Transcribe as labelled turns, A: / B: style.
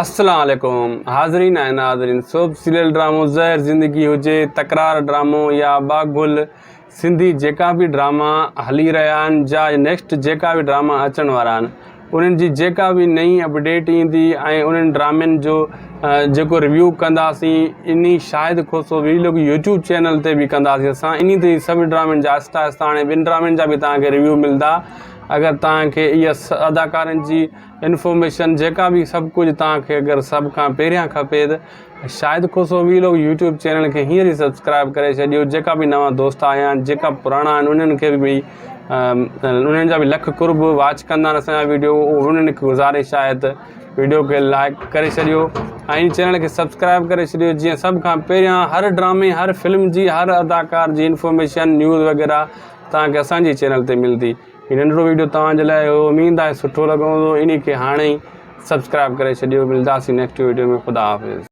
A: अस्सलाम वालेकुम हाज़रीन ऐं नाज़रीन। सोब सीरियल ड्रामो ज़हर ज़िंदगी हुजे, तकरार ड्रामो या बागुल सिंधी जेका भी ड्रामा हली रहिया आहिनि जा नेक्स्ट जेका भी ड्रामा अचण वारा आहिनि उन्हनि जी जेका भी नई अपडेट ईंदी ऐं उन्हनि ड्रामनि जो जेको रिव्यू कंदासीं इन शायदि खोसो वीडियो यूट्यूब चैनल ते भी कंदासीं असां इन ते सभु ड्रामनि जा आहिस्ता आहिस्ता हाणे ॿिनि ड्रामनि जा भी तव्हांखे रिव्यू मिलंदा। अगर तव्हांखे इहा अदाकारनि जी इंफॉर्मेशन जेका भी सब कुछ तव्हांखे अगर सब खां पहिरियां खपे त शायदि खोसो वीडियो यूट्यूब चैनल खे हींअर ई सब्सक्राइब करे छॾियो। जेका भी नवां दोस्त आया आहिनि जेका पुराणा आहिनि उन्हनि खे बि उन्हनि जा भी लख कुर्ब वॉच कंदा आहिनि असांजा वीडियो। उन्हनि खे गुज़ारिश आहे त वीडियो खे लाइक करे छॾियो ऐं इन चैनल खे सब्सक्राइब करे छॾियो जीअं सब खां पहिरियां हर ड्रामे हर फिल्म जी हर अदाकार जी इंफॉर्मेशन न्यूज़ वग़ैरह तव्हांखे असांजी चैनल ते मिलंदी। नंढड़ो वीडियो तव्हांजे लाइ उम्मीद आहे सुठो लॻो हूंदो। इन खे हाणे ई सब्सक्राइब करे छॾियो। मिलंदासीं नेक्स्ट वीडियो में। ख़ुदा हाफ़िज़।